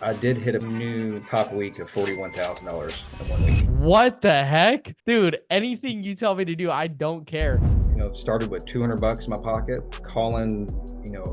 I did hit a new top week of $41,000 in 1 week. What the heck? Dude, anything you tell me to do, I don't care. Started with 200 bucks in my pocket, calling,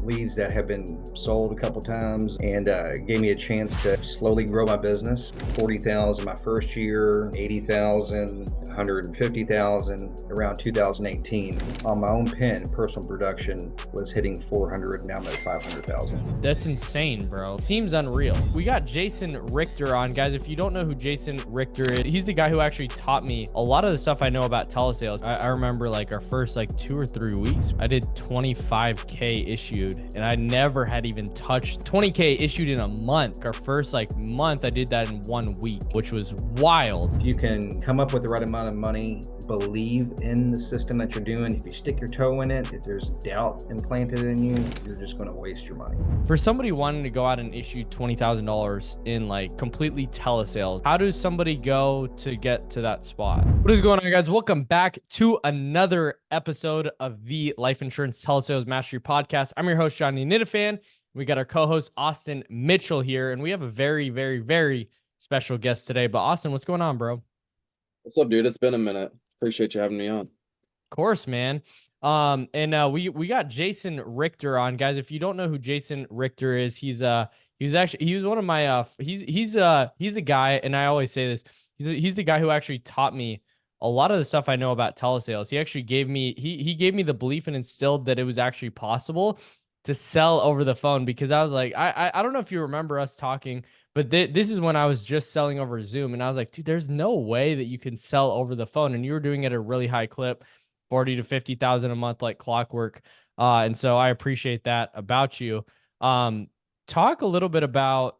leads that have been sold a couple times, and gave me a chance to slowly grow my business. 40,000 my first year, 80,000, 150,000. Around 2018, on my own pen, personal production was hitting 400. Now I'm at 500,000. That's insane, bro. Seems unreal. We got Jason Richter on, guys. If you don't know who Jason Richter is, he's the guy who actually taught me a lot of the stuff I know about telesales. I remember like our first like 2 or 3 weeks, I did 25K issued, and I never had even touched 20K issued in a month. Our first like month, I did that in 1 week, which was wild. If you can come up with the right amount of money, believe in the system that you're doing, if you stick your toe in it, if there's doubt implanted in you, you're just going to waste your money. For somebody wanting to go out and issue $20,000 in like completely telesales, how does somebody go to get to that spot? What is going on, guys? Welcome back to another episode of the Life Insurance Telesales Mastery Podcast. I'm your host, Johnny Nitafan. We got our co-host, Austin Mitchell, here, and we have a very, very, very special guest today. But Austin, what's going on, bro? What's up, dude? It's been a minute. Appreciate you having me on. Of course, man. We got Jason Richter on, guys. If you don't know who Jason Richter is, he was one of my he's the guy, and I always say this, he's the guy who actually taught me a lot of the stuff I know about telesales. He actually gave me he gave me the belief and instilled that it was actually possible to sell over the phone, because I was like, I don't know if you remember us talking, but this is when I was just selling over Zoom, and I was like, dude, there's no way that you can sell over the phone, and you were doing it at a really high clip, 40 to 50,000 a month, like clockwork. And so I appreciate that about you. Talk a little bit about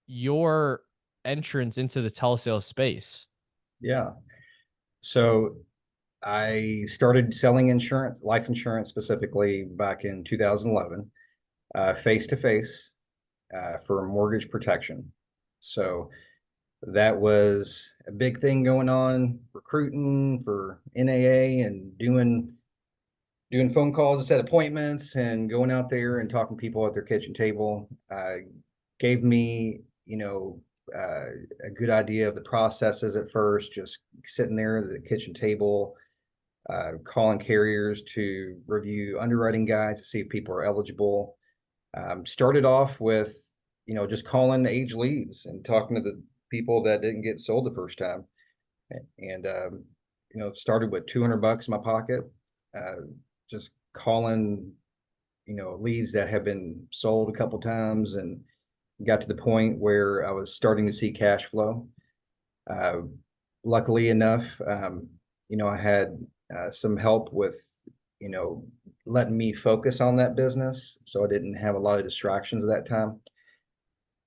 your entrance into the telesales space. Yeah. So I started selling insurance, life insurance specifically, back in 2011, face to face, for mortgage protection. So that was a big thing going on, recruiting for NAA and doing phone calls to set appointments and going out there and talking to people at their kitchen table. Gave me, a good idea of the processes at first, just sitting there at the kitchen table, calling carriers to review underwriting guides to see if people are eligible. Started off with, just calling age leads and talking to the people that didn't get sold the first time. And, started with 200 bucks in my pocket, just calling, leads that have been sold a couple times, and got to the point where I was starting to see cash flow. Luckily enough, I had some help with, letting me focus on that business, so I didn't have a lot of distractions at that time,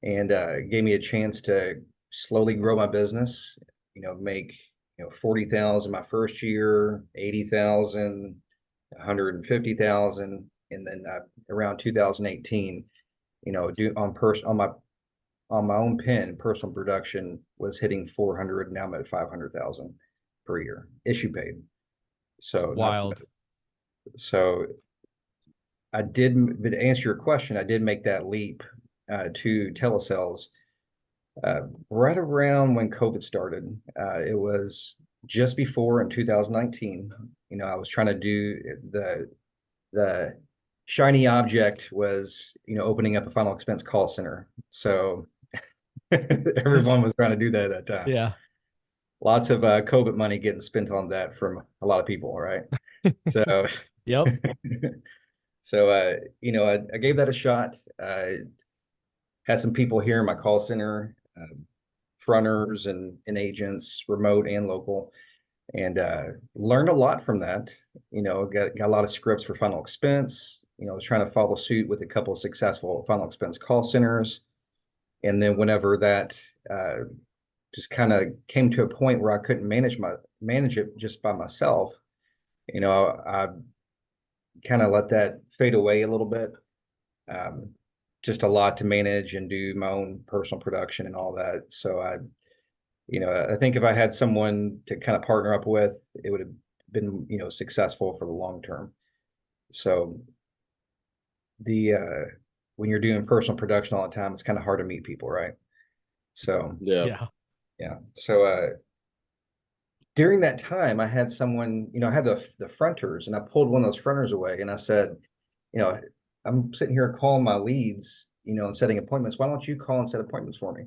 and gave me a chance to slowly grow my business. Make 40,000 my first year, 80,000, 150,000, and then around 2018, do on my own pen, personal production was hitting 400. Now I'm at 500,000 per year issue paid. So Wild. So I did, but to answer your question, I did make that leap to telesales right around when COVID started. It was just before, in 2019. I was trying to do the shiny object was, opening up a final expense call center. So everyone was trying to do that at that time. Yeah. Lots of COVID money getting spent on that from a lot of people, right? So, Yep. so I gave that a shot. Had some people here in my call center, fronters and agents, remote and local, and learned a lot from that. Got a lot of scripts for final expense. I was trying to follow suit with a couple of successful final expense call centers. And then whenever that just kind of came to a point where I couldn't manage it just by myself, I kind of let that fade away a little bit. Just a lot to manage and do my own personal production and all that. So I think if I had someone to kind of partner up with, it would have been, successful for the long term. So the when you're doing personal production all the time, it's kind of hard to meet people, right? So Yeah. Yeah. yeah. So during that time, I had someone, I had the fronters, and I pulled one of those fronters away, and I said, you know, I'm sitting here calling my leads, and setting appointments. Why don't you call and set appointments for me?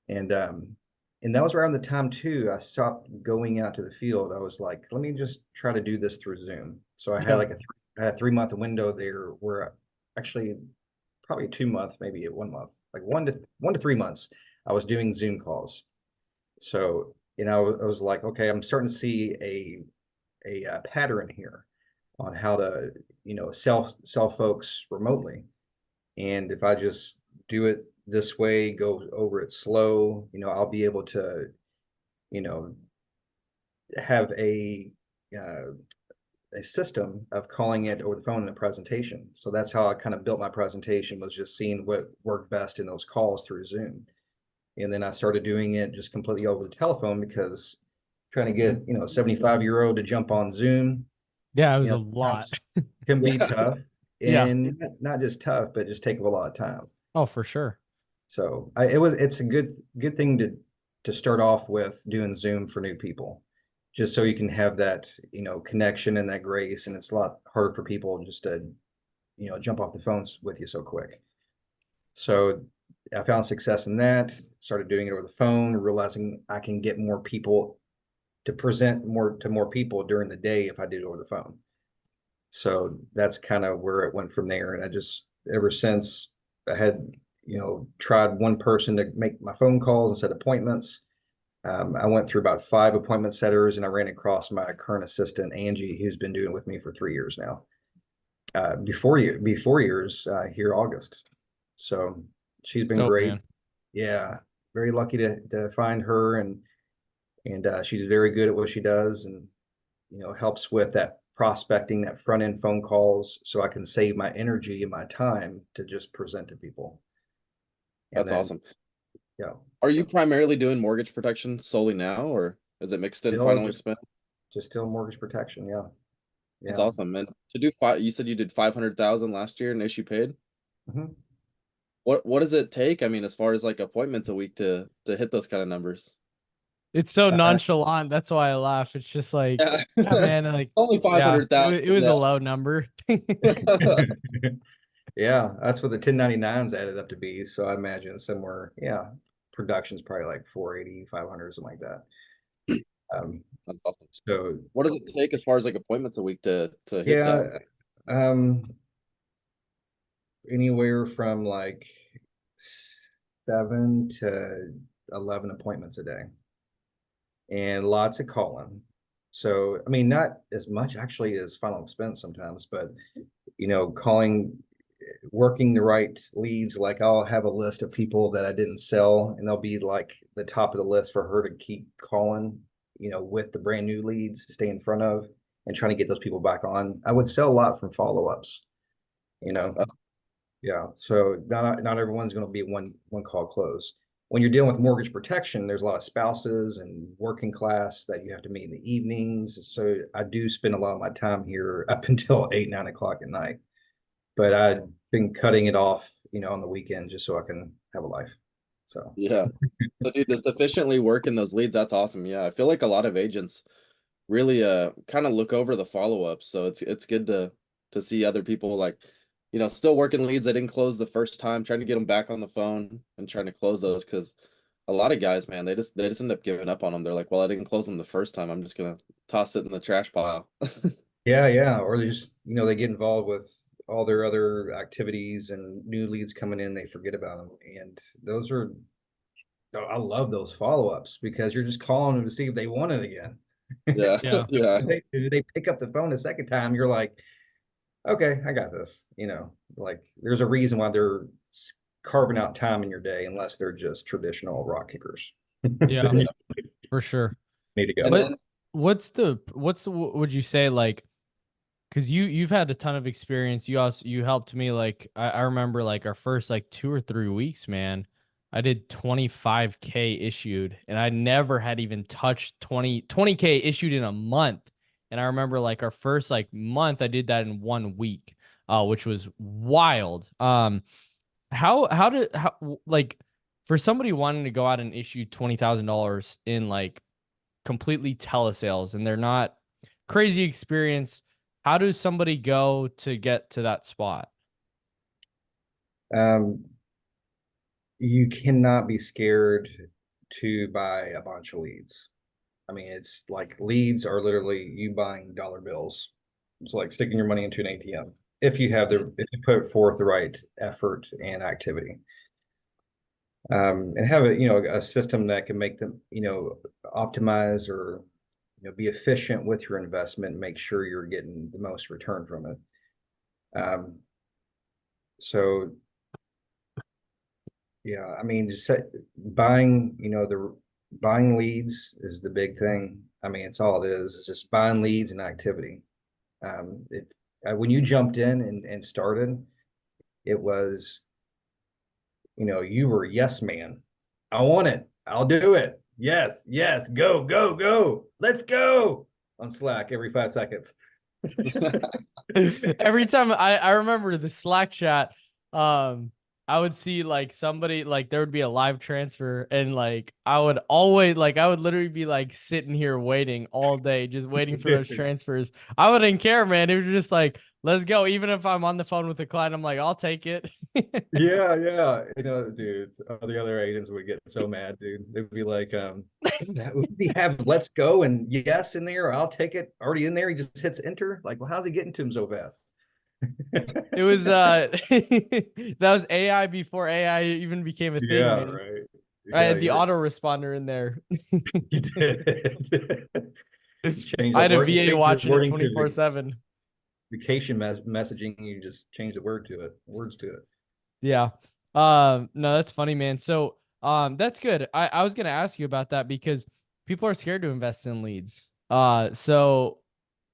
And that was around the time too, I stopped going out to the field. I was like, let me just try to do this through Zoom. So I had Yeah. like I had a 3 month window there where actually probably 2 month, maybe 1 month, like 1 to 3 months, I was doing Zoom calls. So, I was like, okay, I'm starting to see a pattern here on how to, sell folks remotely. And if I just do it this way, go over it slow, I'll be able to, you know, have uh, a system of calling it over the phone in a presentation. So that's how I kind of built my presentation, was just seeing what worked best in those calls through Zoom. And then I started doing it just completely over the telephone, because trying to get, a 75-year-old to jump on Zoom, Yeah, it was a lot. sometimes can be Yeah. tough, Yeah. and not just tough, but just take up a lot of time. Oh, for sure. So it's a good thing to start off with doing Zoom for new people, just so you can have that, connection and that grace. And it's a lot harder for people just to, jump off the phones with you so quick. So I found success in that, started doing it over the phone, realizing I can get more people to present more to more people during the day if I do it over the phone. So that's kind of where it went from there. And I just, ever since, I had, tried one person to make my phone calls and set appointments. I went through about 5 appointment setters, and I ran across my current assistant, Angie, who's been doing it with me for 3 years now. Be 4 years here August. So she's It's been dope, great. man. Yeah, very lucky to find her, and she's very good at what she does, and helps with that prospecting, that front end phone calls, so I can save my energy and my time to just present to people. And That's then, awesome. yeah, Are you primarily doing mortgage protection solely now, or is it mixed in still final just expense? just still mortgage protection. Yeah, That's yeah. awesome. And to do five, you said you did 500,000 last year in issue paid. Mhm. What does it take? I mean, as far as like appointments a week to hit those kind of numbers. It's so Uh, nonchalant. That's why I laugh. It's just like, Yeah. yeah, man, like, Only yeah, 500,000. it was a low number. yeah, that's what the 1099s added up to be. So I imagine somewhere, yeah, production's probably like 480, 500, something like that. That's awesome. So What does it take as far as like appointments a week to hit that? yeah, anywhere from like 7 to 11 appointments a day, and lots of calling. So, I mean, not as much actually as final expense sometimes, but calling, working the right leads. Like, I'll have a list of people that I didn't sell, and they'll be like the top of the list for her to keep calling, with the brand new leads to stay in front of, and trying to get those people back on. I would sell a lot from follow-ups, you know. That's Yeah, so not everyone's going to be one call close. When you're dealing with mortgage protection, there's a lot of spouses and working class that you have to meet in the evenings. So I do spend a lot of my time here up until 8, 9 o'clock at night. But I've been cutting it off, on the weekend, just so I can have a life. So yeah. So dude, just efficiently working those leads, that's awesome. Yeah. I feel like a lot of agents really kind of look over the follow-ups. So it's good to see other people like, still working leads they didn't close the first time, trying to get them back on the phone and trying to close those, because a lot of guys, man, they just end up giving up on them. They're like, well, I didn't close them the first time. I'm just gonna toss it in the trash pile. yeah. Or they just, they get involved with all their other activities, and new leads coming in, they forget about them. And those are, I love those follow-ups, because you're just calling them to see if they want it again. Yeah. Yeah, Yeah. If they pick up the phone a second time, you're like, okay, I got this. Like, there's a reason why they're carving out time in your day, unless they're just traditional rock kickers. yeah, Then you for sure. need to And go. What then would you say, like, because you've had a ton of experience. You helped me, like, I remember like our first like 2 or 3 weeks, man. I did 25K issued, and I never had even touched 20K issued in a month. And I remember like our first like month, I did that in 1 week. which was wild. Like for somebody wanting to go out and issue $20,000 in like completely telesales and they're not crazy experience, how does somebody go to get to that spot? You cannot be scared to buy a bunch of leads. I mean, it's like leads are literally you buying dollar bills. It's like sticking your money into an ATM if you have if you put forth the right effort and activity. And have a system that can make them, optimize or, be efficient with your investment and make sure you're getting the most return from it. So yeah, I mean, just buying, buying leads is the big thing. I mean, it's all it is. It's just buying leads and activity. When you jumped in and started, it was, you were a yes man. I want it. I'll do it. Yes, yes, go, go, go. Let's go on Slack every 5 seconds. Every time I remember the Slack chat, I would see like somebody like there would be a live transfer and like I would literally be like sitting here waiting all day, just waiting for those transfers. I wouldn't care, man. It was just like, let's go. Even if I'm on the phone with a client, I'm like, I'll take it. Yeah, yeah. Dude, the other agents would get so mad, dude. They'd be like, we have let's go and yes in there, I'll take it. Already in there, he just hits enter. Like, well, how's he getting to him so fast? It was that was AI before AI even became a thing, Yeah, man. right. I Yeah, had the autoresponder in there. you did. Change I the had a word, VA change the watching it wording to 24/7. vacation messaging. You just change the words to it. Yeah. No, that's funny, man. So, that's good. I was gonna ask you about that because people are scared to invest in leads. So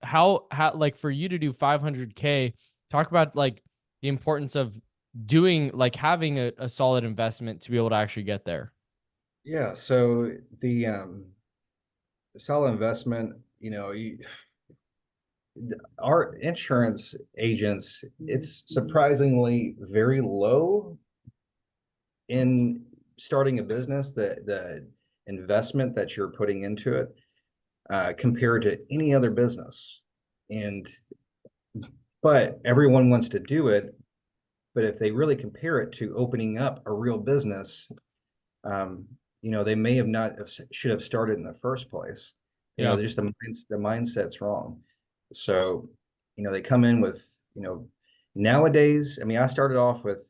how like for you to do 500K, talk about like the importance of doing like having a solid investment to be able to actually get there. Yeah, so the solid investment, our insurance agents, it's surprisingly very low in starting a business, the investment that you're putting into it compared to any other business. But everyone wants to do it. But if they really compare it to opening up a real business, um, they may have not should have started in the first place. Yeah. Just the mindset's wrong. So, they come in with, nowadays, I mean, I started off with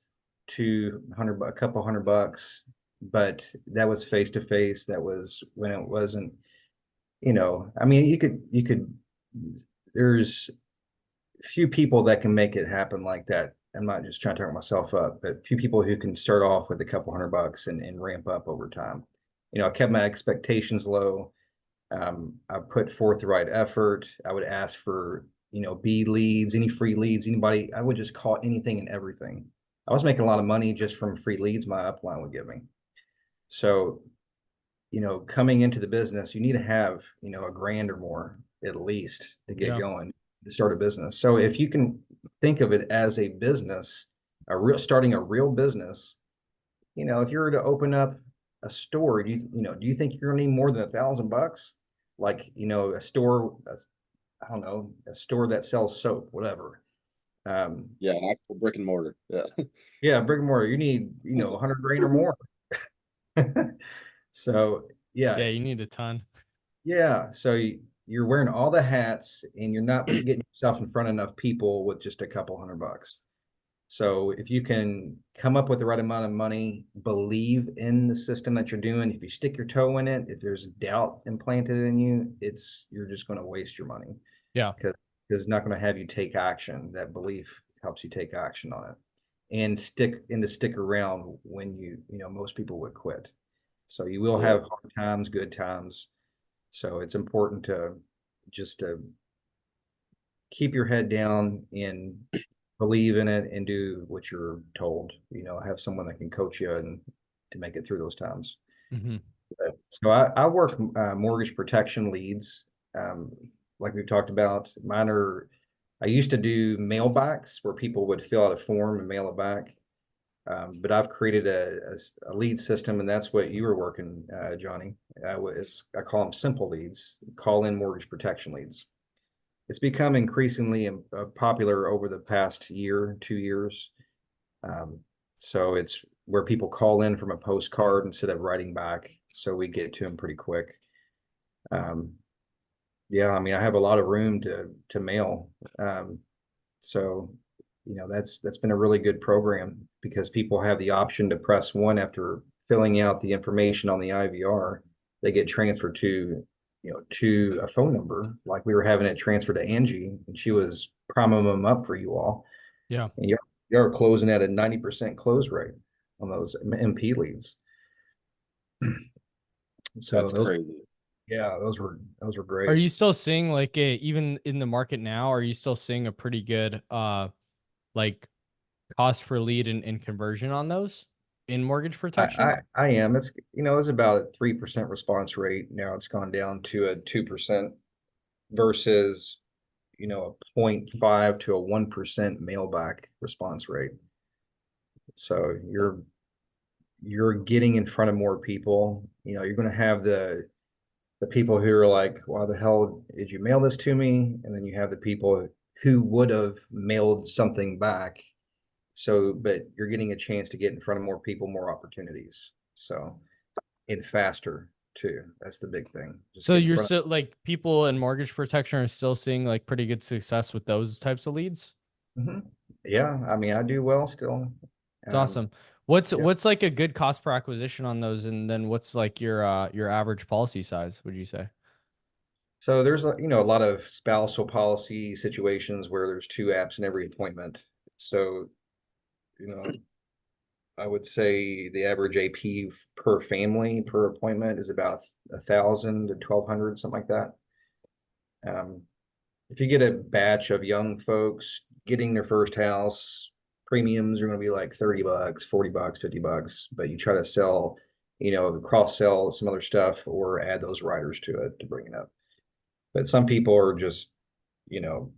200, a couple $100, but that was face to face. That was when it wasn't, I mean, there's few people that can make it happen like that. I'm not just trying to talk myself up, but few people who can start off with a couple $100 and ramp up over time. I kept my expectations low. I put forth the right effort. I would ask for, B leads, any free leads, anybody. I would just call anything and everything. I was making a lot of money just from free leads my upline would give me. So, coming into the business, you need to have, a grand or more at least to get going, to start a business. So if you can think of it as a business, starting a real business, if you were to open up a store, do you think you're gonna need more than $1,000? Like, a store, I don't know, a store that sells soap, whatever. Yeah, actual brick and mortar. Yeah. Yeah, brick and mortar, you need, 100 grand or more. So Yeah, yeah, you need a ton. yeah. So you're wearing all the hats and you're not getting yourself in front of enough people with just a couple $100. So if you can come up with the right amount of money, believe in the system that you're doing, if you stick your toe in it, if there's doubt implanted in you, you're just going to waste your money. Yeah. Because it's not going to have you take action. That belief helps you take action on it and stick around when most people would quit. So you will have hard times, good times. So it's important to just keep your head down and believe in it and do what you're told. Have someone that can coach you and to make it through those times. Mm-hmm. So I work mortgage protection leads, like we've talked about. Mine are I used to do mailbacks where people would fill out a form and mail it back. But I've created a lead system, and that's what you were working, Johnny. I call them simple leads, call in mortgage protection leads. It's become increasingly popular over the past year, 2 years. So it's where people call in from a postcard instead of writing back, so we get to them pretty quick. Yeah, I mean, I have a lot of room to mail. So, that's been a really good program because people have the option to press one after filling out the information on the IVR. They get transferred to a phone number. Like we were having it transferred to Angie, and she was priming them up for you all. Yeah. And you're closing at a 90% close rate on those MP leads. So That's crazy. yeah, those were great. Are you still seeing like even in the market now, are you still seeing a pretty good like cost per lead and conversion on those in mortgage protection? I am. It's about a 3% response rate. Now it's gone down to a 2% versus, a 0.5 to a 1% mailback response rate. So you're getting in front of more people. You're going to have the people who are like, why the hell did you mail this to me? And then you have the people who would have mailed something back. So, but you're getting a chance to get in front of more people, more opportunities. So, and faster too. That's the big thing. Just So get in you're front still like people in mortgage protection are still seeing like pretty good success with those types of leads? Mhm. Yeah, I mean, I do well still. It's awesome. What's yeah. what's like a good cost per acquisition on those, and then what's like your average policy size, would you say? So there's a lot of spousal policy situations where there's two apps in every appointment. So, you know, I would say the average AP per family per appointment is about 1,000 to 1,200, something like that. If you get a batch of young folks getting their first house, premiums are going to be like $30, $40, $50, but you try to sell, cross sell some other stuff or add those riders to it to bring it up. But some people are just, you know,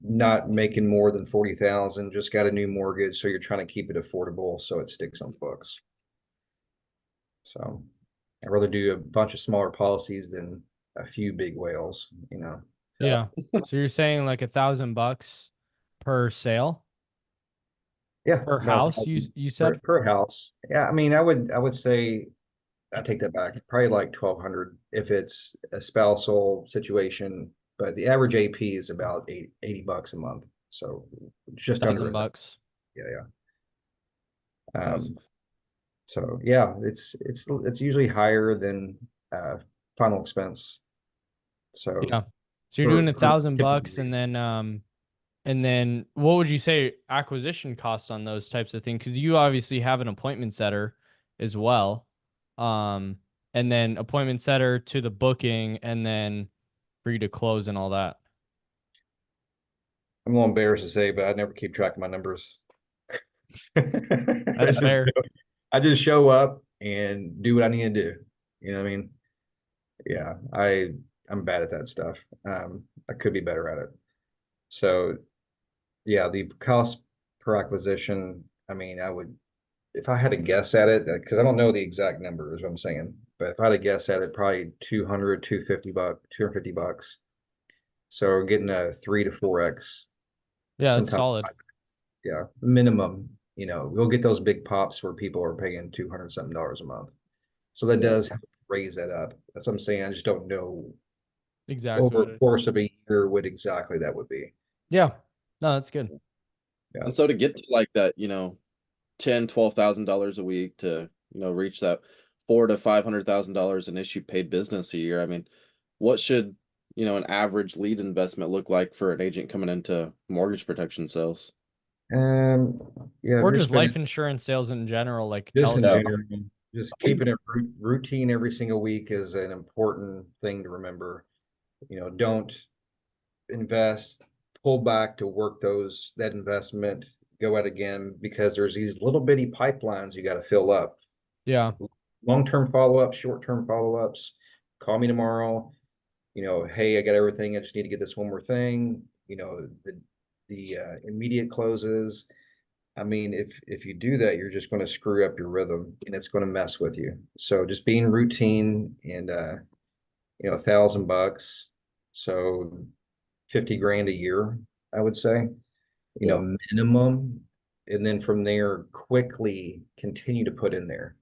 not making more than 40,000, just got a new mortgage, so you're trying to keep it affordable so it sticks on books. So I'd rather do a bunch of smaller policies than a few big whales. Yeah. So you're saying like $1,000 per sale Yeah, per about house, you said? per house. Yeah, I mean, I would say I take that back. Probably like 1,200 if it's a spousal situation, but the average AP is about $80 a month. So just under $1,000. yeah, yeah. Awesome. So yeah, it's usually higher than final expense. So Yeah. So you're per doing $1,000 typically, and then what would you say acquisition costs on those types of things? Because you obviously have an appointment setter as well. And then appointment setter to the booking and then for you to close and all that. I'm a little embarrassed to say, but I never keep track of my numbers. That's fair. I just show up and do what I need to do. You know what I mean? Yeah, I'm bad at that stuff. I could be better at it. So yeah, the cost per acquisition, I mean, if I had to guess at it, because I don't know the exact number, is what I'm saying. But if I had to guess at it, probably 200, $250. So we're getting a 3 to 4x. Yeah, that's Sometimes, solid. yeah, minimum. We'll get those big pops where people are paying $200 a month. So that does raise that up. That's what I'm saying. I just don't know Exactly over what the it. course of a year what exactly that would be. Yeah. No, that's good. Yeah. And so to get to like that, $10,000-$12,000 a week to, reach that $400,000 to $500,000 in issue paid business a year. I mean, what should, an average lead investment look like for an agent coming into mortgage protection sales? And yeah, if Or you're just life spending insurance sales in general, like just tell us in about. general, just keeping it routine every single week is an important thing to remember. Don't invest, pull back to work that investment, go out again because there's these little bitty pipelines you got to fill up. Yeah. Long-term follow-ups, short-term follow-ups. Call me tomorrow. Hey, I got everything. I just need to get this one more thing. the immediate closes. I mean, if you do that, you're just going to screw up your rhythm and it's going to mess with you. So just being routine and $1,000, so 50 grand a year, I would say, minimum. And then from there, quickly continue to put in there.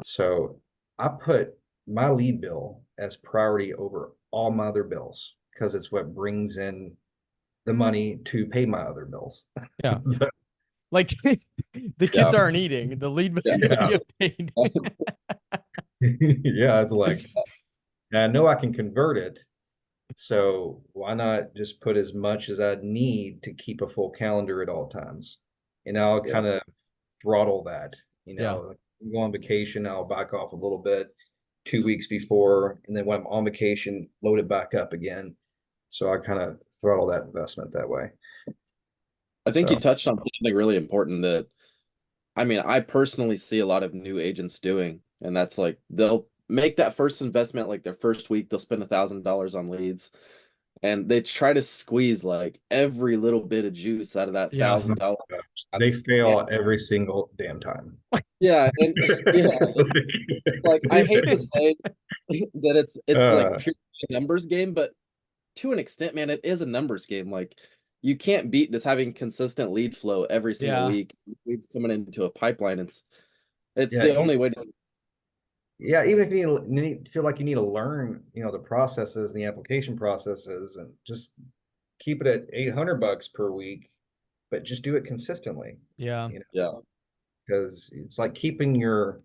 So I put my lead bill as priority over all my other bills because it's what brings in the money to pay my other bills. Yeah. Like the kids aren't eating. The lead bill's gonna get paid. Yeah, it's like I know I can convert it. So why not just put as much as I need to keep a full calendar at all times? And I'll kind of throttle that, like go on vacation, I'll back off a little bit 2 weeks before, and then when I'm on vacation, load it back up again. So I kind of throttle that investment that way. I think you touched on something really important that, I mean, I personally see a lot of new agents doing, and that's like they'll make that first investment, like their first week, they'll spend $1,000 on leads, and they try to squeeze like every little bit of juice out of that $1,000. They fail every single damn time. Yeah, and like I hate to say that it's like pure numbers game, but to an extent, man, it is a numbers game. Like you can't beat just having consistent lead flow every single week. Leads coming into a pipeline. It's the only way to. Yeah, even if you feel like you need to learn, the processes and the application processes, and just keep it at $800 per week, but just do it consistently. Yeah. Because it's like keeping your,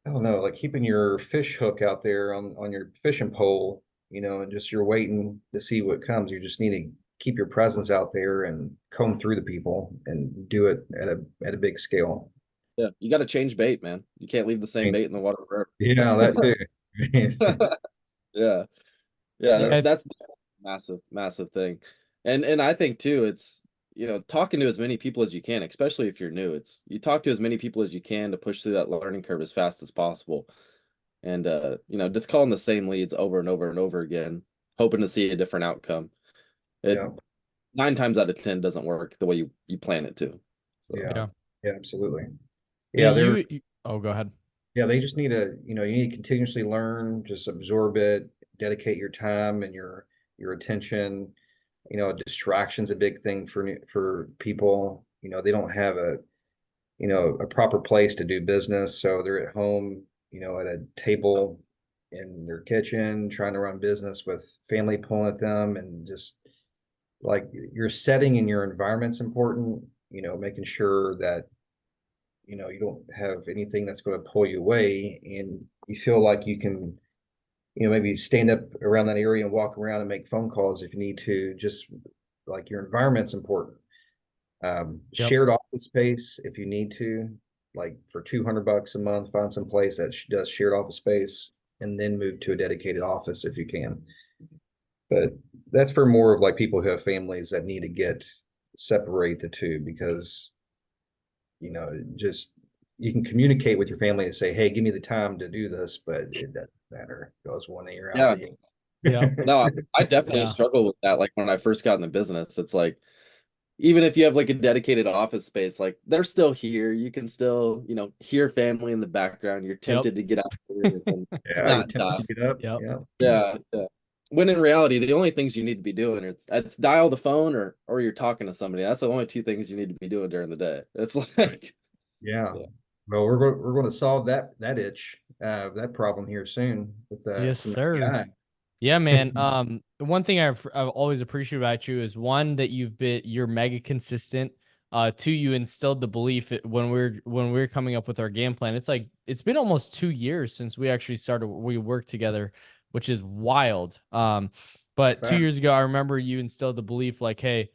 I don't know, like keeping your fish hook out there on your fishing pole, and just you're waiting to see what comes. You just need to keep your presence out there and comb through the people and do it at a big scale. Yeah, you got to change bait, man. You can't leave the same bait in the water forever. Yeah, that too. That's a massive thing. And I think too, it's talking to as many people as you can, especially if you're new. It's you talk to as many people as you can to push through that learning curve as fast as possible. And just calling the same leads over and over and over again, hoping to see a different outcome. 9 times out of 10 doesn't work the way you plan it to. So. Yeah, absolutely. Yeah, go ahead. Yeah, they just need to, you need to continuously learn, just absorb it, dedicate your time and your attention. Distraction's a big thing for people. They don't have a proper place to do business, so they're at home, at a table in their kitchen trying to run business with family pulling at them, and just like your setting and your environment's important. Making sure that you don't have anything that's going to pull you away, and you feel like you can maybe stand up around that area and walk around and make phone calls if you need to. Just like your environment's important. Shared office space if you need to, like for $200 a month, find some place that does shared office space, and then move to a dedicated office if you can. But that's for more of like people who have families that need to separate the two, because just you can communicate with your family and say, hey, give me the time to do this, but it doesn't matter. It goes one ear out. No, I definitely struggle with that. Like when I first got in the business, it's like even if you have like a dedicated office space, like they're still here. You can still, hear family in the background. You're tempted to get out there and not die. To get up. Yeah. When in reality, the only things you need to be doing it's dial the phone or you're talking to somebody. That's the only 2 things you need to be doing during the day. It's like, well, we're going to solve that itch, that problem here soon with yes, sir. Yeah, man. One thing I've always appreciated about you is, one, that you're mega consistent. 2, you instilled the belief when we're coming up with our game plan. It's like it's been almost 2 years since we actually we worked together, which is wild. But 2 years ago, I remember you instilled the belief like, hey,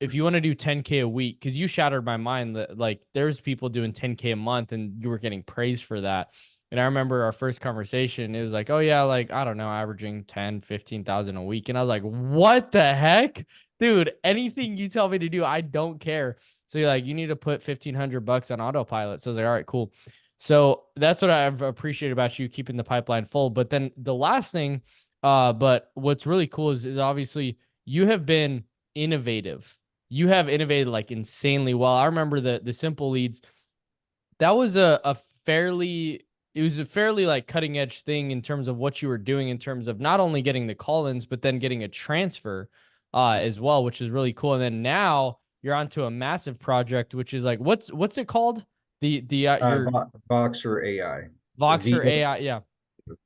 if you want to do 10K a week, because you shattered my mind that like there's people doing 10K a month and you were getting praised for that. And I remember our first conversation, it was like, oh yeah, like, I don't know, averaging 10, 15,000 a week. And I was like, what the heck? Dude, anything you tell me to do, I don't care. So you're like, you need to put $1,500 on autopilot. So I was like, all right, cool. So that's what I've appreciated about you, keeping the pipeline full. But then the last thing But what's really cool is obviously you have been innovative. You have innovated like insanely well. I remember the simple leads. That was a fairly it was a fairly like cutting edge thing in terms of what you were doing in terms of not only getting the call-ins but then getting a transfer as well, which is really cool. And then now you're onto a massive project, which is like what's it called? The your Voxer AI. Voxer AI, yeah.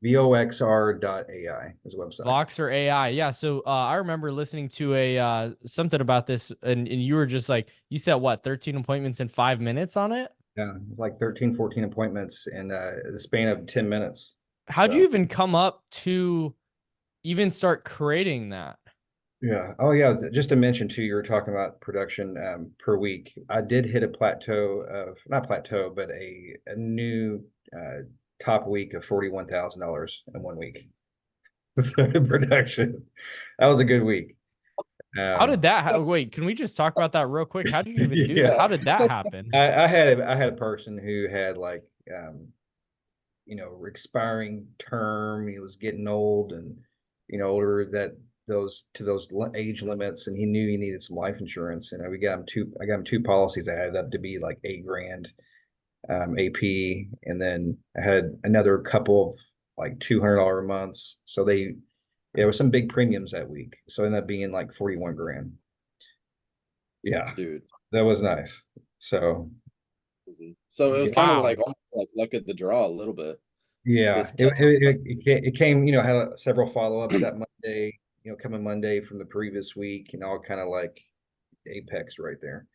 Voxr.ai is the website. Voxer AI. Yeah. So I remember listening to a something about this and you were just like you said what 13 appointments in 5 minutes on it? Yeah, it's like 13, 14 appointments in the span of 10 minutes. How'd So, you even come up to even start creating that? yeah. Oh, yeah. Just to mention too, you were talking about production per week. I did hit a plateau of not plateau, but a new top week of $41,000 in 1 week. So production. That was a good week. How did that wait, can we just talk about that real quick? How did you even do that? Yeah. How did that happen? I had a person who had like expiring term. He was getting old and older that those age limits, and he knew he needed some life insurance. And I got him two policies that added up to be like 8 grand AP, and then I had another couple of like $200 months. So there was some big premiums that week. So it ended up being like 41 grand. Yeah, Dude. that was nice. So So it was kind of Wow. like almost like luck of the draw a little bit. yeah, This it came, had several follow-ups that Monday, coming Monday from the previous week, and all kind of like apex right there.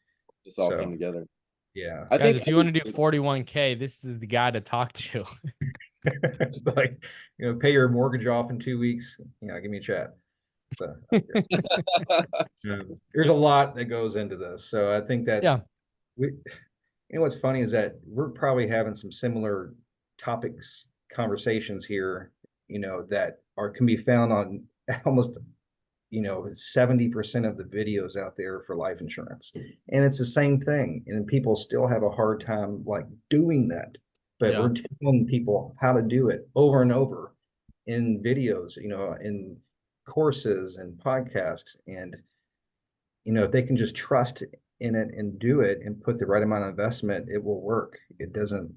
just all So came together. yeah, I Guys, think if you want to do 41K, this is the guy to talk to. like pay your mortgage off in 2 weeks. Give me a chat. So there's a lot that goes into this. So I think that Yeah. what's funny is that we're probably having some similar topics, conversations here, that can be found on almost 70% of the videos out there for life insurance. And it's the same thing. And people still have a hard time like doing that. But Yeah. we're telling people how to do it over and over in videos, in courses and podcasts. And, if they can just trust in it and do it and put the right amount of investment, it will work. It doesn't,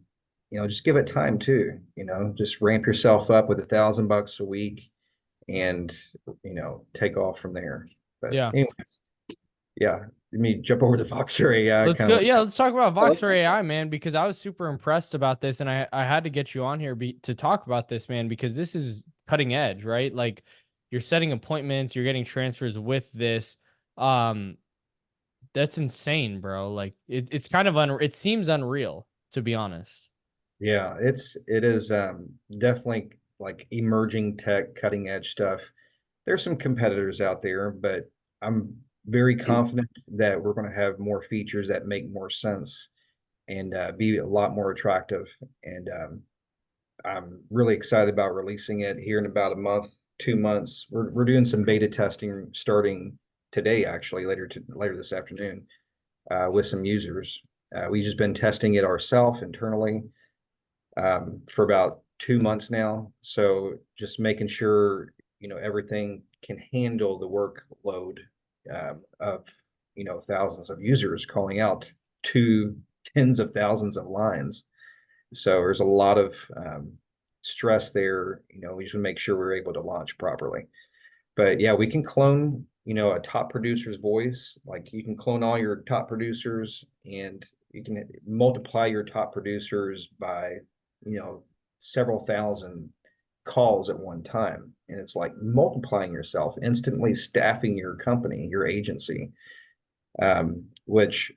just give it time too, just ramp yourself up with $1,000 a week and take off from there. But Yeah. anyways, yeah, let me jump over the Voxer AI. Let's go. Yeah, let's talk about let's Voxer AI, man, because I was super impressed about this, and I had to get you on here to talk about this, man, because this is cutting edge, right? Like you're setting appointments, you're getting transfers with this. That's insane, bro. Like it's kind of it seems unreal, to be honest. Yeah, it is definitely like emerging tech, cutting edge stuff. There's some competitors out there, but I'm very confident that we're going to have more features that make more sense and be a lot more attractive. And I'm really excited about releasing it here in about a month, 2 months. We're doing some beta testing starting today, actually, later this afternoon, with some users. We've just been testing it ourselves internally for about 2 months now. So just making sure everything can handle the workload of thousands of users calling out to tens of thousands of lines. So there's a lot of stress there. We just want to make sure we're able to launch properly. But yeah, we can clone a top producer's voice. Like you can clone all your top producers, and you can multiply your top producers by several thousand calls at one time. And it's like multiplying yourself, instantly staffing your company, your agency, which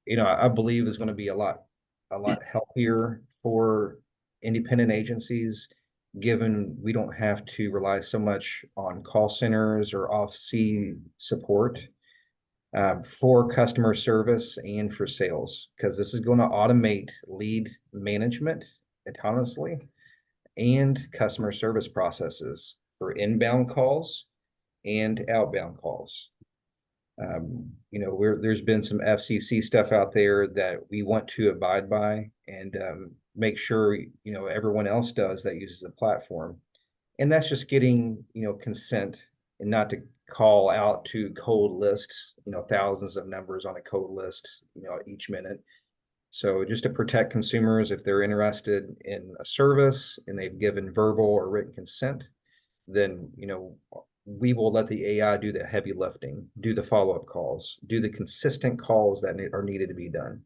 I believe is going to be a lot healthier for independent agencies, given we don't have to rely so much on call centers or off-sea support for customer service and for sales, because this is going to automate lead management autonomously and customer service processes for inbound calls and outbound calls. There's been some FCC stuff out there that we want to abide by and make sure everyone else does that uses the platform. And that's just getting, consent and not to call out to cold lists, thousands of numbers on a cold list, each minute. So just to protect consumers, if they're interested in a service and they've given verbal or written consent, then, we will let the AI do the heavy lifting, do the follow-up calls, do the consistent calls that are needed to be done.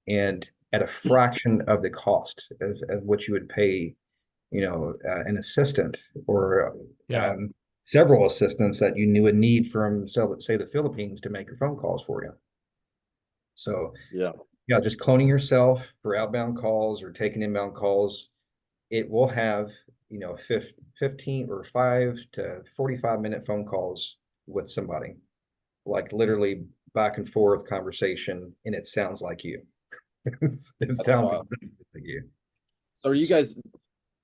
And at a fraction of the cost of what you would pay, an assistant or Yeah. several assistants that you would need from, say, the Philippines to make your phone calls for you. So, Yeah. just cloning yourself for outbound calls or taking inbound calls, it will have, 15 or 5 to 45-minute phone calls with somebody, like literally back and forth conversation, and it sounds like you. It That's sounds wild. exactly like you. So are you guys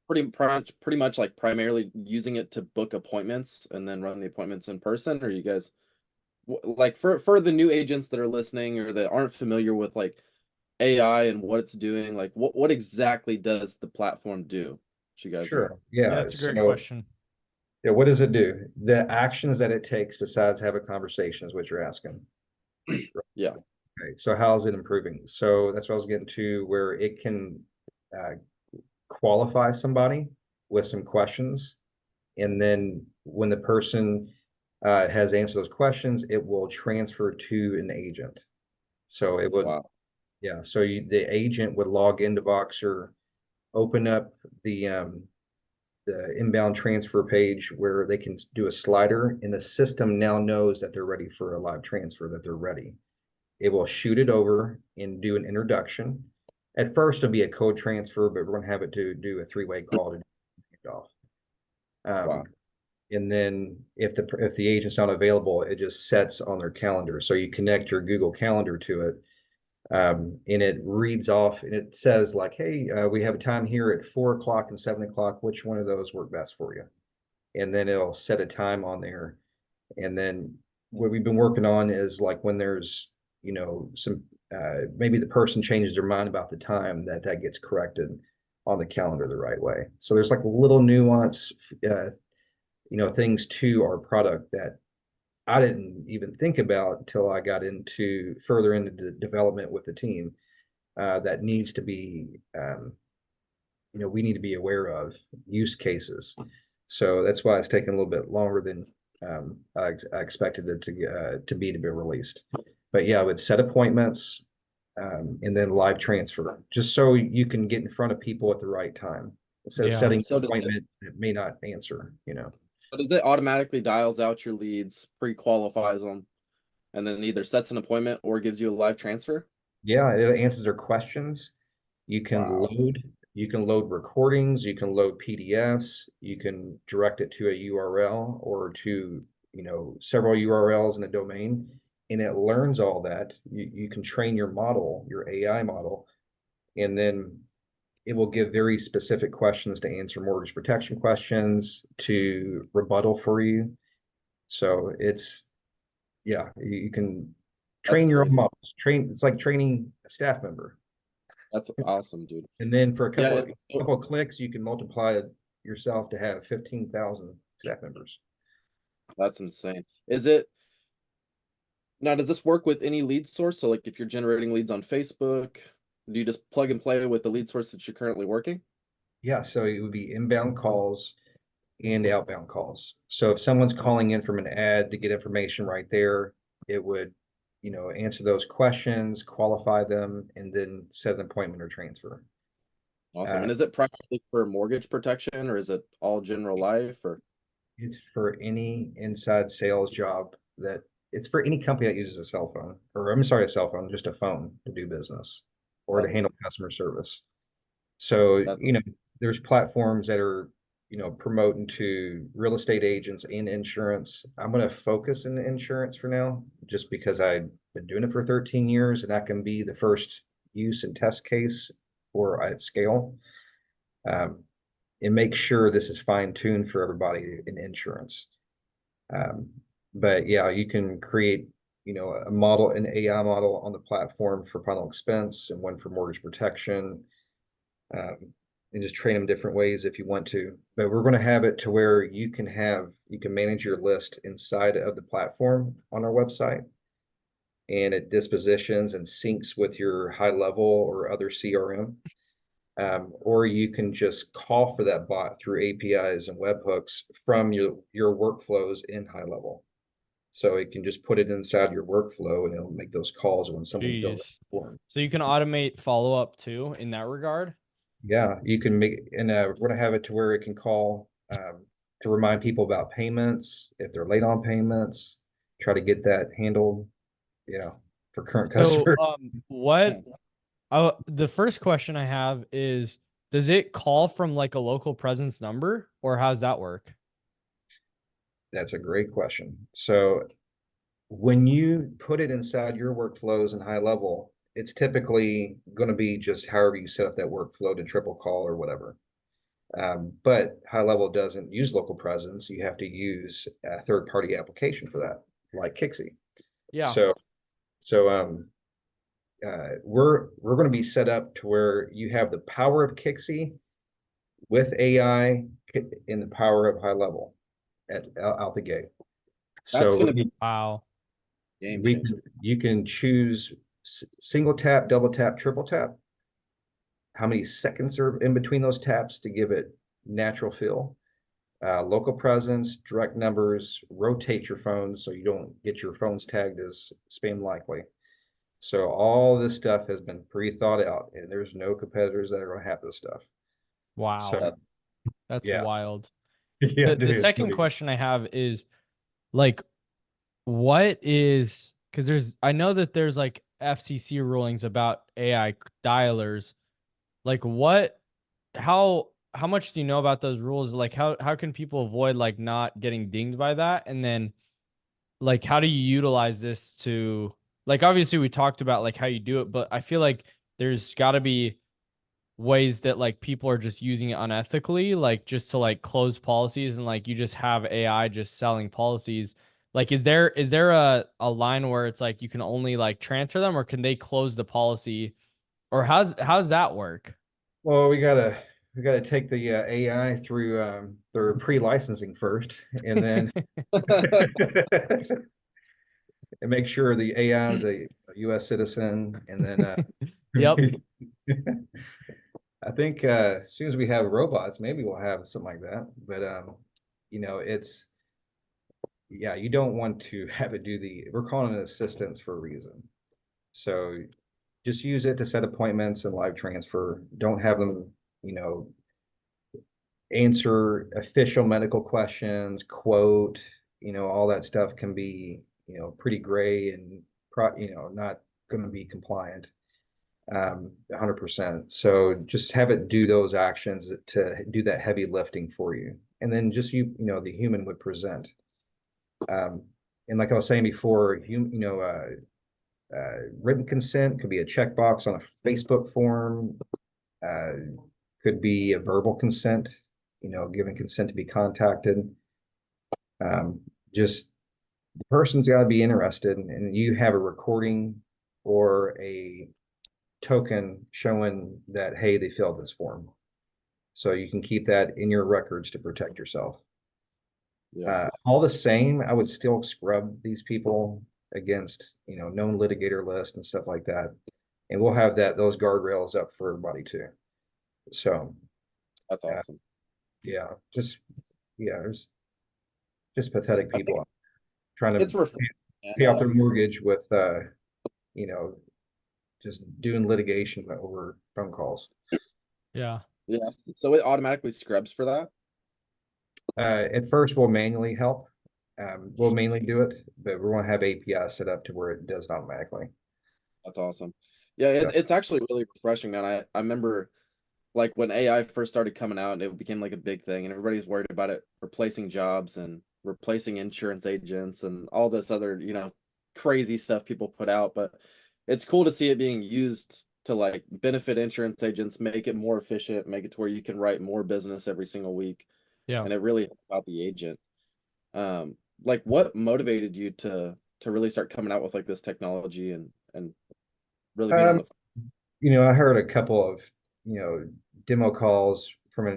pretty much like primarily using it to book appointments and then run the appointments in person, or you guys like for the new agents that are listening or that aren't familiar with like AI and what it's doing, like what exactly does the platform do? You guys know. Sure. Yeah, Yeah. that's a great So, question. yeah, what does it do? The actions that it takes besides have a conversation is what you're asking. Yeah. Okay. So how is it improving? So that's what I was getting to, where it can qualify somebody with some questions. And then when the person has answered those questions, it will transfer to an agent. So it would, Wow. yeah. So the agent would log into Voxer, open up the inbound transfer page where they can do a slider, and the system now knows that they're ready for a live transfer, that they're ready. It will shoot it over and do an introduction. At first, it'll be a code transfer, but we're going to have it to do a three-way call to get off. Wow. And then if the agent's not available, it just sets on their calendar. So you connect your Google Calendar to it, and it reads off and it says like, hey, we have a time here at 4 o'clock and 7 o'clock. Which one of those work best for you? And then it'll set a time on there. And then what we've been working on is like when there's, some maybe the person changes their mind about the time, that gets corrected on the calendar the right way. So there's like a little nuance, things to our product that I didn't even think about until I got further into the development with the team, that needs to be, we need to be aware of use cases. So that's why it's taken a little bit longer than I expected it to be released. But yeah, I would set appointments, and then live transfer, just so you can get in front of people at the right time instead of Yeah. setting So an appointment that may not answer. so does it automatically dials out your leads, pre-qualifies them, and then either sets an appointment or gives you a live transfer? Yeah, it answers their questions. You can Wow. load recordings, you can load PDFs, you can direct it to a URL or to, several URLs in a domain, and it learns all that. You can train your model, your AI model, and then it will give very specific questions to answer mortgage protection questions, to rebuttal for you. So yeah, you can That's train your own crazy. models. It's like training a staff member. That's awesome, dude. And then for a Yeah. couple of clicks, you can multiply yourself to have 15,000 staff members. That's insane. Is it now, does this work with any lead source? So like if you're generating leads on Facebook, do you just plug and play with the lead source that you're currently working? Yeah, so it would be inbound calls and outbound calls. So if someone's calling in from an ad to get information right there, it would, answer those questions, qualify them, and then set an appointment or transfer. Awesome. Uh, And is it primarily for mortgage protection or is it all general life or? It's for any inside sales job it's for any company that uses a cell phone, or I'm sorry, a cell phone, just a phone to do business or to handle customer service. So, That, there's platforms that are, promoting to real estate agents and insurance. I'm going to focus in the insurance for now, just because I've been doing it for 13 years and that can be the first use and test case for at scale. And make sure this is fine tuned for everybody in insurance. But yeah, you can create, a model, an AI model on the platform for final expense and one for mortgage protection. Um, and just train them different ways if you want to. But we're going to have it to where you can manage your list inside of the platform on our website, and it dispositions and syncs with your high level or other CRM. Or you can just call for that bot through APIs and webhooks from your workflows in high level. So it can just put it inside your workflow and it'll make those calls when someone fills Jeez. the form. So you can automate follow-up too in that regard? Yeah, you can make, and we're going to have it to where it can call to remind people about payments, if they're late on payments, try to get that handled, for current So customers. what the first question I have is, does it call from like a local presence number, or how's that work? That's a great question. So when you put it inside your workflows in high level, it's typically going to be just however you set up that workflow to triple call or whatever. But high level doesn't use local presence. You have to use a third party application for that, like Kixie. Yeah. So we're going to be set up to where you have the power of Kixie with AI in the power of high level out the gate. That's So gonna be Wow. game changer. you can choose single tap, double tap, triple tap. How many seconds are in between those taps to give it natural feel. Local presence, direct numbers, rotate your phones so you don't get your phones tagged as spam likely. So all this stuff has been pre-thought out, and there's no competitors that are going to have this stuff. Wow. So, That's yeah. wild. Yeah, The dude, second question I have is like, what is, because I know that there's like FCC rulings about AI dialers. Like how much do you know about those rules? Like how can people avoid like not getting dinged by that? And then like how do you utilize this to, like, obviously we talked about like how you do it, but I feel like there's got to be ways that like people are just using it unethically, like just to like close policies, and like you just have AI just selling policies. Like is there a line where it's like you can only like transfer them, or can they close the policy, or how's that work? Well, we gotta take the AI through their pre-licensing first, and then and make sure the AI is a U.S. citizen, and then Yep. I think as soon as we have robots, maybe we'll have something like that. But it's you don't want to have it do we're calling it assistance for a reason. So just use it to set appointments and live transfer. Don't have them, answer official medical questions, quote, all that stuff can be, pretty gray and not going to be compliant 100%. So just have it do those actions to do that heavy lifting for you. And then just the human would present. And like I was saying before, written consent could be a checkbox on a Facebook form, could be a verbal consent, giving consent to be contacted. Just the person's got to be interested, and you have a recording or a token showing that, hey, they filled this form. So you can keep that in your records to protect yourself. Yeah. All the same, I would still scrub these people against, known litigator list and stuff like that. And we'll have those guardrails up for everybody too. So That's awesome. there's just pathetic people trying It's to pay off their mortgage with, just doing litigation over phone calls. Yeah. Yeah. So it automatically scrubs for that. At first, we'll manually help. We'll mainly do it, but we're going to have API set up to where it does it automatically. That's awesome. Yeah, it's actually really refreshing, man. I remember like when AI first started coming out and it became like a big thing and everybody's worried about it replacing jobs and replacing insurance agents and all this other, crazy stuff people put out. But it's cool to see it being used to like benefit insurance agents, make it more efficient, make it to where you can write more business every single week. Yeah. And it really about the agent. Like what motivated you to really start coming out with like this technology and really being on the I heard a couple of, demo calls from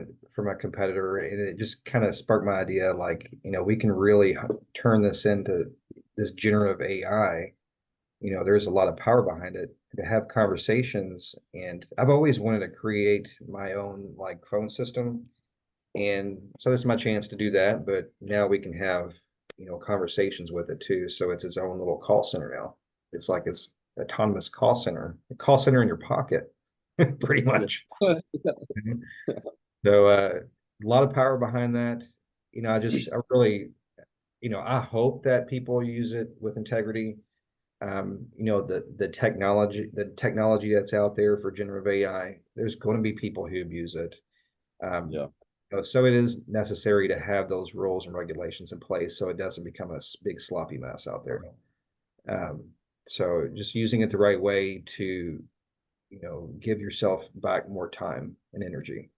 a competitor, and it just kind of sparked my idea, like, we can really turn this into this generative AI. There's a lot of power behind it to have conversations, and I've always wanted to create my own like phone system. And so this is my chance to do that, but now we can have, conversations with it too. So it's its own little call center now. It's like it's autonomous a call center in your pocket, pretty much. So a lot of power behind that. I really, I hope that people use it with integrity. The technology that's out there for generative AI, there's going to be people who abuse it. Yeah. So it is necessary to have those rules and regulations in place so it doesn't become a big sloppy mess out there. So just using it the right way to, give yourself back more time and energy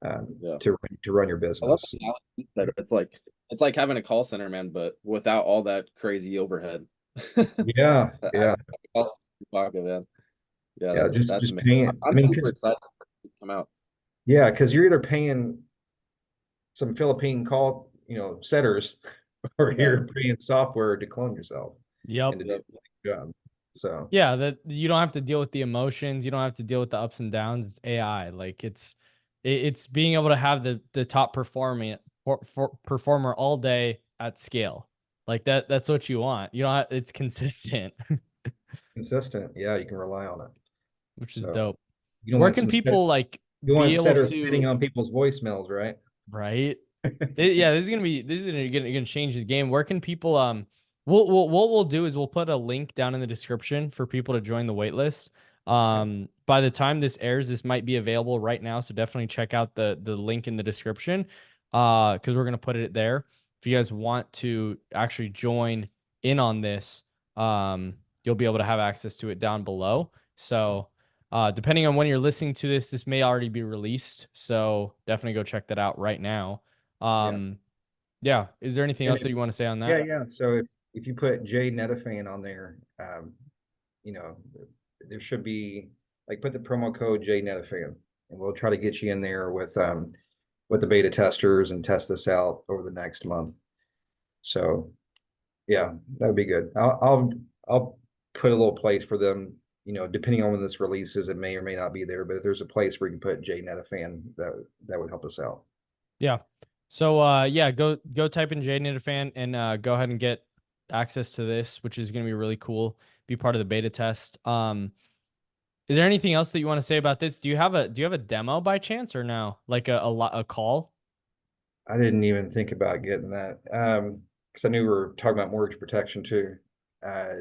Yeah. to run your I love business. the analogy that it's like having a call center, man, but without all that crazy overhead. Yeah, yeah, Pocket, man. Yeah, yeah. Just that's just amazing. paying. I I'm mean, super excited to come out. yeah, because you're either paying some Philippine call, setters, or Yeah. you're paying software to clone yourself Yep. and to do a job. So Yeah, that you don't have to deal with the emotions, you don't have to deal with the ups and downs. It's AI. Like it's being able to have the top performer all day at scale. Like that's what you want. You know, it's consistent, consistent, yeah, you can rely on it. which is So dope. you don't Where want can some people like you be want able setters sitting to on people's voicemails, right? right? Yeah, this is gonna change the game. Where can people what we'll do is we'll put a link down in the description for people to join the waitlist. By the time this airs, this might be available right now, so definitely check out the link in the description. Because we're gonna put it there. If you guys want to actually join in on this, you'll be able to have access to it down below. So depending on when you're listening to this, this may already be released. So definitely go check that out right now. Yeah. Is there anything And else that you want to say on yeah, that? yeah. So if you put Jay Netafan on there, you know, there should be, like, put the promo code Jay Netafan, and we'll try to get you in there with the beta testers and test this out over the next month. So yeah, that would be good. I'll put a little place for them. Depending on when this releases, it may or may not be there, but if there's a place where you can put Jay Netafan, that would help us out. Yeah. So yeah, go type in Jaden fan and go ahead and get access to this, which is gonna be really cool. Be part of the beta test. Is there anything else that you want to say about this? Do you have a demo by chance or no? Like a call? I didn't even think about getting that. Because I knew we were talking about mortgage protection too. Uh,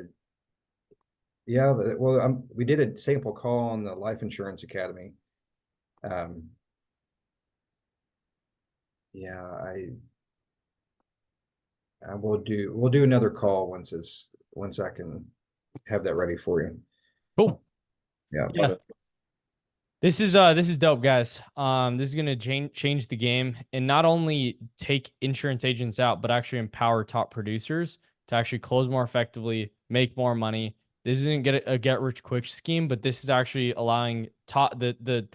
yeah, well, we did a sample call on the Life Insurance Academy. Yeah, we'll do another call once I can have that ready for you. Cool. Yeah. Yeah. This is dope, guys. This is gonna change the game and not only take insurance agents out, but actually empower top producers to actually close more effectively, make more money. This isn't get rich quick scheme, but this is actually allowing the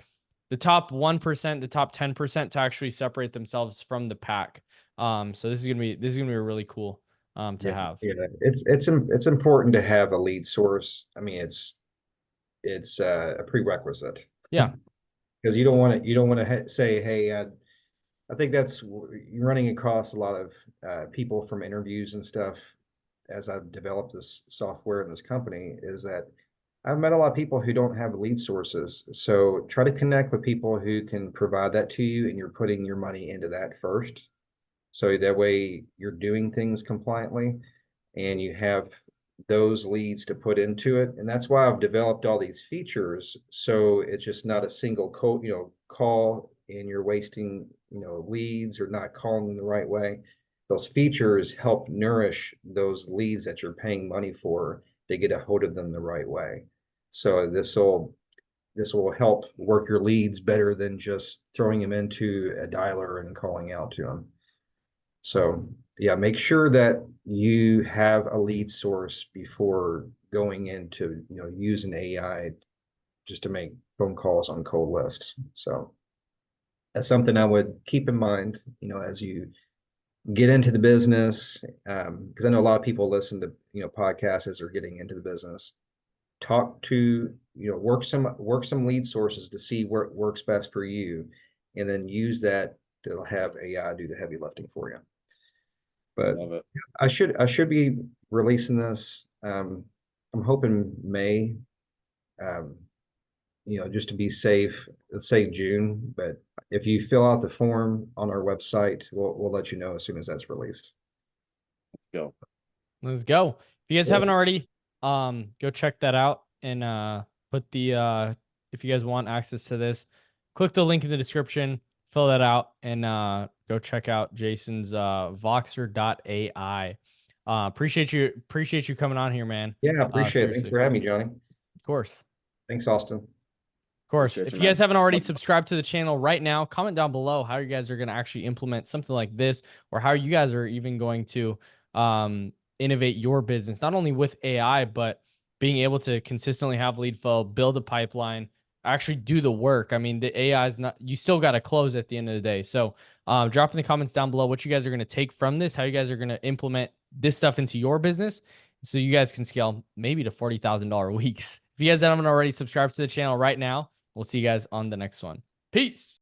top 1%, the top 10% to actually separate themselves from the pack. So this is gonna be really cool to have. Yeah, it's important to have a lead source. I mean, it's a prerequisite. Yeah. Because you don't want to say, hey, I think you're running across a lot of people from interviews and stuff as I've developed this software in this company, is that I've met a lot of people who don't have lead sources. So try to connect with people who can provide that to you, and you're putting your money into that first. So that way you're doing things compliantly and you have those leads to put into it. And that's why I've developed all these features. So it's just not a single call and you're wasting, leads or not calling them the right way. Those features help nourish those leads that you're paying money for to get a hold of them the right way. So this will help work your leads better than just throwing them into a dialer and calling out to them. So yeah, make sure that you have a lead source before going into, using AI just to make phone calls on cold lists. So that's something I would keep in mind, you know, as you get into the business. Because I know a lot of people listen to, you know, podcasts as they're getting into the business. Talk to, you know, work some lead sources to see where it works best for you, and then use that to have AI do the heavy lifting for you. But Love it. I should be releasing this. I'm hoping May, you know, just to be safe, let's say June. But if you fill out the form on our website, we'll let you know as soon as that's released. Let's go. Let's go. If you guys Yeah. haven't already, go check that out and put the if you guys want access to this, click the link in the description, fill that out, and go check out Jason's Voxer.ai. Appreciate you coming on here, man. Yeah, I appreciate it. Thanks Seriously. for having me, Johnny. Of course. Thanks, Austin. Of course. Appreciate If you, you guys man. haven't already subscribed to the channel right now, comment down below how you guys are going to actually implement something like this, or how you guys are even going to innovate your business, not only with AI, but being able to consistently have lead flow, build a pipeline, actually do the work. I mean, the AI is not, you still got to close at the end of the day. So drop in the comments down below what you guys are going to take from this, how you guys are going to implement this stuff into your business, so you guys can scale maybe to $40,000 weeks. If you guys haven't already subscribed to the channel right now, we'll see you guys on the next one. Peace.